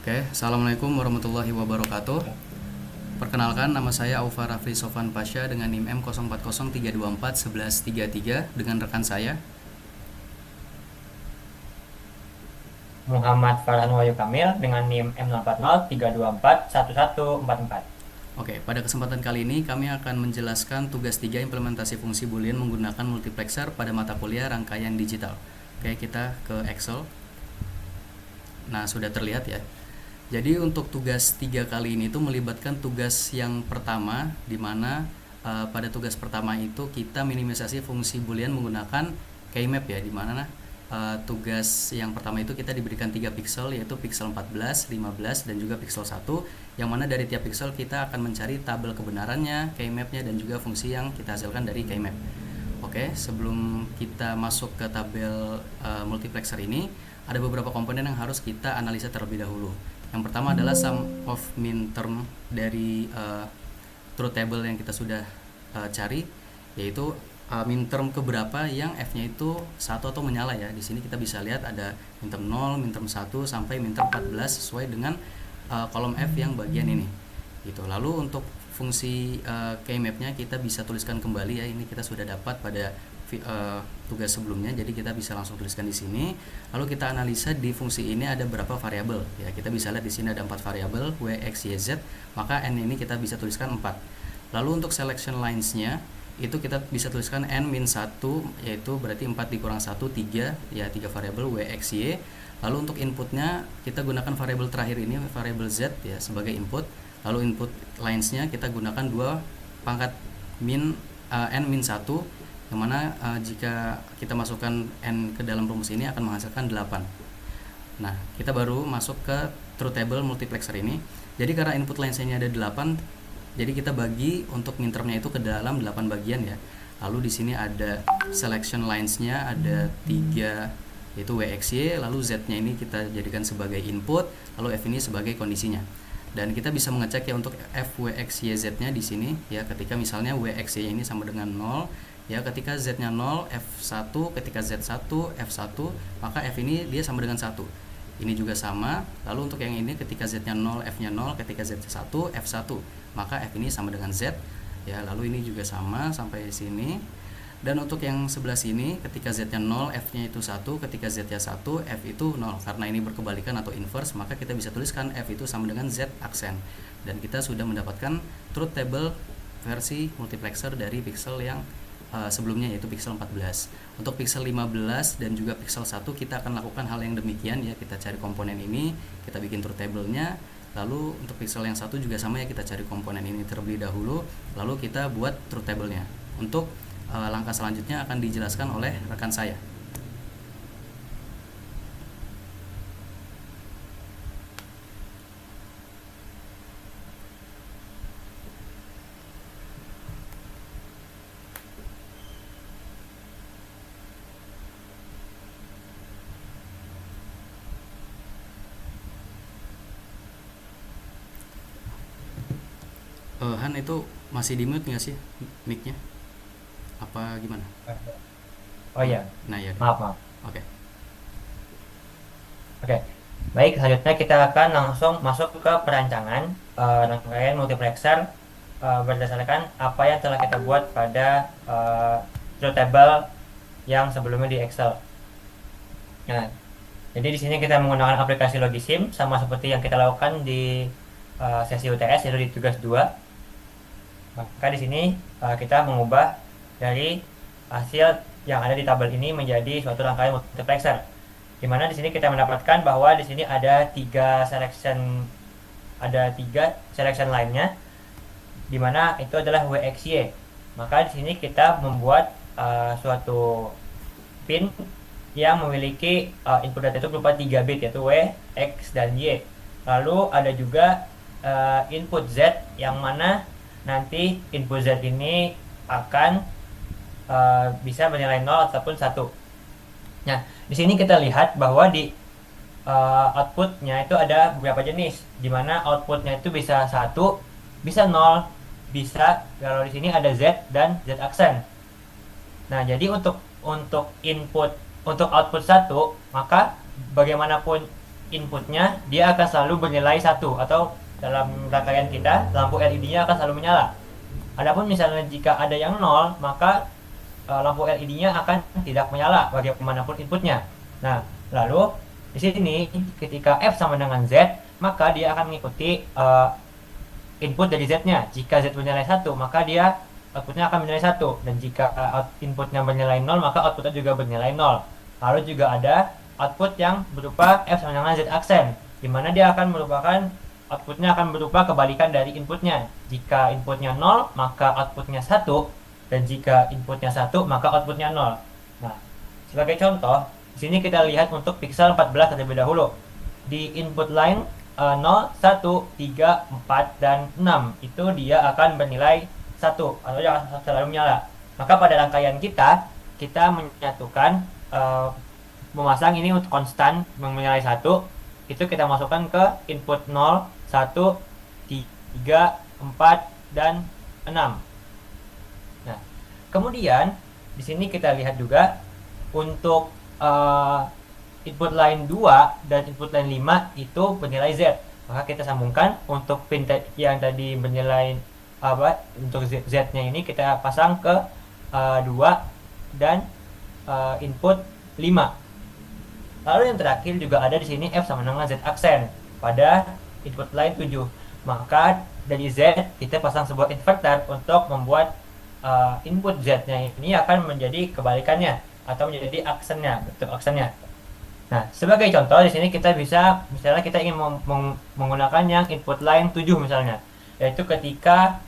Oke, Assalamualaikum warahmatullahi wabarakatuh. Perkenalkan, nama saya Aufa Rafli Sofan Pasha dengan NIM M0403241133 dengan rekan saya. Muhammad Farhan Wahyu Kamil dengan NIM M04032411144. Oke, pada kesempatan kali ini kami akan menjelaskan tugas 3 implementasi fungsi boolean menggunakan multiplexer pada mata kuliah rangkaian digital. Oke, kita ke Excel. Nah, sudah terlihat ya. Jadi untuk tugas 3 kali ini tuh melibatkan tugas yang pertama, di mana pada tugas pertama itu kita minimisasi fungsi boolean menggunakan keymap ya, di mana tugas yang pertama itu kita diberikan 3 pixel, yaitu pixel 14, 15, dan juga pixel 1, yang mana dari tiap pixel kita akan mencari tabel kebenarannya, keymapnya, dan juga fungsi yang kita hasilkan dari keymap. Oke, sebelum kita masuk ke tabel multiplexer ini, ada beberapa komponen yang harus kita analisa terlebih dahulu. Yang pertama adalah sum of min term dari truth table yang kita sudah cari, yaitu min term keberapa yang f-nya itu 1 atau menyala ya. Di sini kita bisa lihat ada min term 0, min term 1 sampai min term 14 sesuai dengan kolom f yang bagian ini. Gitu. Lalu untuk fungsi keymap-nya kita bisa tuliskan kembali ya. Ini kita sudah dapat pada tugas sebelumnya, jadi kita bisa langsung tuliskan di sini. Lalu kita analisa di fungsi ini ada berapa variabel ya. Kita bisa lihat di sini ada 4 variabel w, x, y, z, maka n ini kita bisa tuliskan 4. Lalu untuk selection lines-nya itu kita bisa tuliskan n-1, yaitu berarti 4 dikurang 1, 3 ya, 3 variabel w, x, y. Lalu untuk inputnya kita gunakan variabel terakhir ini, variabel z ya, sebagai input. Lalu input lines-nya kita gunakan 2 pangkat n-1, yang mana jika kita masukkan n ke dalam rumus ini akan menghasilkan 8. Nah, kita baru masuk ke truth table multiplexer ini. Jadi karena input lines-nya ada 8, jadi kita bagi untuk min term-nya itu ke dalam 8 bagian ya. Lalu di sini ada selection lines-nya ada 3, yaitu w, x, y. Lalu z-nya ini kita jadikan sebagai input, lalu f ini sebagai kondisinya. Dan kita bisa mengecek ya untuk f, w, x, y, z-nya di sini ya, ketika misalnya w, x, y ini sama dengan 0 ya, ketika z-nya 0, f1, ketika z1, f1, maka f ini dia sama dengan 1. Ini juga sama. Lalu untuk yang ini ketika z-nya 0, f-nya 0, ketika z1, f1, maka f ini sama dengan z. Ya, lalu ini juga sama sampai sini. Dan untuk yang sebelah sini ketika z-nya 0, f-nya itu 1, ketika z-nya 1, f itu 0. Karena ini berkebalikan atau inverse, maka kita bisa tuliskan f itu sama dengan z aksen. Dan kita sudah mendapatkan truth table versi multiplexer dari pixel yang sebelumnya, yaitu pixel 14. Untuk pixel 15 dan juga pixel 1 kita akan lakukan hal yang demikian ya. Kita cari komponen ini, kita bikin truth table-nya. Lalu untuk pixel yang satu juga sama ya, kita cari komponen ini terlebih dahulu, lalu kita buat truth table-nya. Untuk langkah selanjutnya akan dijelaskan oleh rekan saya. Han, itu masih di mute nggak sih mic-nya? Apa gimana? Oh iya, Nah ya, maaf. oke. Oke, baik. Selanjutnya kita akan langsung masuk ke perancangan rangkaian multiplexer berdasarkan apa yang telah kita buat pada truth table yang sebelumnya di Excel. Nah, jadi di sini kita menggunakan aplikasi Logisim sama seperti yang kita lakukan di sesi UTS, yaitu di tugas 2. Maka di sini kita mengubah dari hasil yang ada di tabel ini menjadi suatu rangkaian multiplexer, di mana di sini kita mendapatkan bahwa di sini ada tiga selection lainnya, di mana itu adalah w, x, y. Maka di sini kita membuat suatu pin yang memiliki input data itu berupa 3 bit, yaitu w, x, dan y. Lalu ada juga input z, yang mana nanti input z ini akan bisa bernilai 0 ataupun 1. Nah, di sini kita lihat bahwa di outputnya itu ada beberapa jenis, di mana outputnya itu bisa 1, bisa 0, bisa, kalau di sini ada z dan z aksen. Nah, jadi untuk output 1, maka bagaimanapun inputnya dia akan selalu bernilai 1, atau dalam rangkaian kita lampu LED-nya akan selalu menyala. Adapun misalnya jika ada yang 0, maka lampu LED-nya akan tidak menyala bagaimanapun inputnya. Nah, lalu di sini ketika F sama dengan Z, maka dia akan mengikuti input dari Z-nya. Jika Z bernilai 1, maka dia outputnya akan bernilai 1, dan jika inputnya bernilai 0, maka outputnya juga bernilai 0. Lalu juga ada output yang berupa F sama dengan Z aksen, di mana dia akan merupakan outputnya akan berupa kebalikan dari inputnya. Jika inputnya 0, maka outputnya 1, dan jika inputnya 1, maka outputnya 0. Nah, sebagai contoh, di sini kita lihat untuk pixel 14 terlebih dahulu. Di input line 0, 1, 3, 4, dan 6 itu dia akan bernilai 1, atau dia akan selalu menyala. Maka pada rangkaian kita menyatukan memasang ini untuk konstan menilai 1, itu kita masukkan ke input 0, 1, 3, 4, dan 6. Nah, kemudian di sini kita lihat juga untuk input line 2 dan input line 5 itu bernilai Z. Maka kita sambungkan untuk pin yang tadi bernilai untuk Z-nya ini kita pasang ke 2 dan input 5. Lalu yang terakhir juga ada di sini F sama dengan Z aksen pada input line 7. Maka dari Z kita pasang sebuah inverter untuk membuat input Z-nya ini akan menjadi kebalikannya atau menjadi aksennya, bentuk aksennya. Nah, sebagai contoh di sini kita bisa, misalnya kita ingin menggunakan yang input line 7 misalnya, yaitu ketika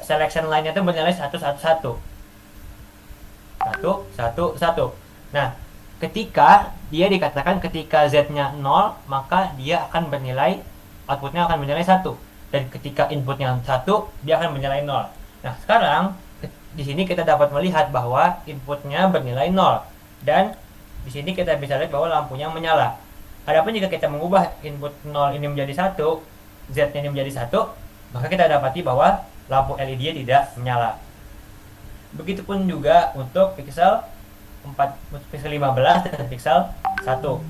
selection line-nya itu bernilai 1, 1, 1. 1, 1, 1. Nah, ketika dia dikatakan ketika Z-nya 0, maka dia akan bernilai, outputnya akan bernilai 1. Dan ketika inputnya 1, dia akan bernilai 0. Nah, sekarang di sini kita dapat melihat bahwa inputnya bernilai 0. Dan di sini kita bisa lihat bahwa lampunya menyala. Adapun jika kita mengubah input 0 ini menjadi 1, Z-nya ini menjadi 1, maka kita dapati bahwa lampu LED tidak menyala. Begitupun juga untuk pixel 15 dan pixel 1.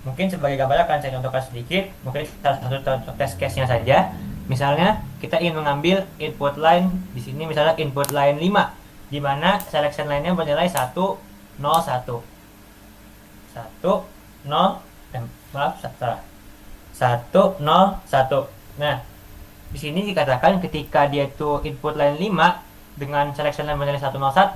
Mungkin sebagai gambaran akan saya contohkan sedikit, mungkin salah satu test case-nya saja. Misalnya kita ingin mengambil input line di sini, misalnya input line 5, di mana selection line-nya bernilai 1, 0, 1. 1, 0, maaf, salah. 1, 0, 1. Nah, di sini dikatakan ketika dia itu input line 5 dengan selection line bernilai 1, 0, 1,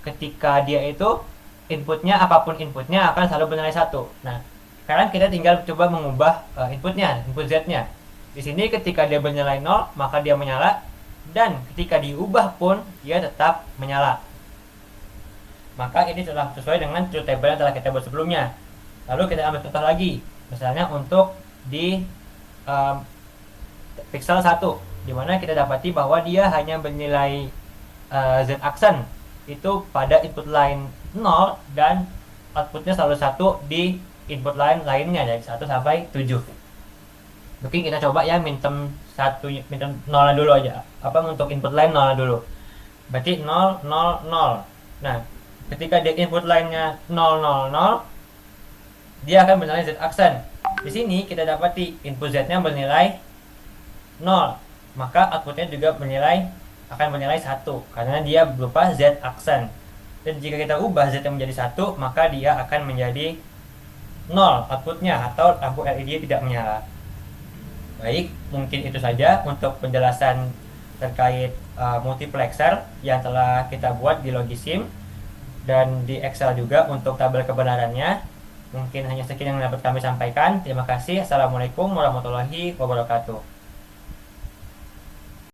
ketika dia itu inputnya, apapun inputnya akan selalu bernilai 1. Nah, sekarang kita tinggal coba mengubah inputnya, input Z-nya. Di sini ketika dia bernilai 0, maka dia menyala, dan ketika diubah pun dia tetap menyala. Maka ini telah sesuai dengan truth table yang telah kita buat sebelumnya. Lalu kita ambil contoh lagi, misalnya untuk di pixel 1, dimana kita dapati bahwa dia hanya bernilai Z aksen itu pada input line 0, dan outputnya selalu 1 di input line lainnya dari 1 sampai 7. Mungkin kita coba ya minjem 0 dulu aja, untuk input line 0 dulu. Berarti 0, 0, 0. Nah, ketika di input line-nya 0, 0, 0, dia akan bernilai Z aksen. Di sini kita dapati input Z-nya bernilai 0, maka outputnya juga akan bernilai 1 karena dia berupa Z aksen. Dan jika kita ubah Z menjadi 1, maka dia akan menjadi 0 outputnya, atau lampu LED tidak menyala. Baik, mungkin itu saja untuk penjelasan terkait multiplexer yang telah kita buat di Logisim dan di Excel juga untuk tabel kebenarannya. Mungkin hanya sekian yang dapat kami sampaikan. Terima kasih. Assalamualaikum warahmatullahi wabarakatuh.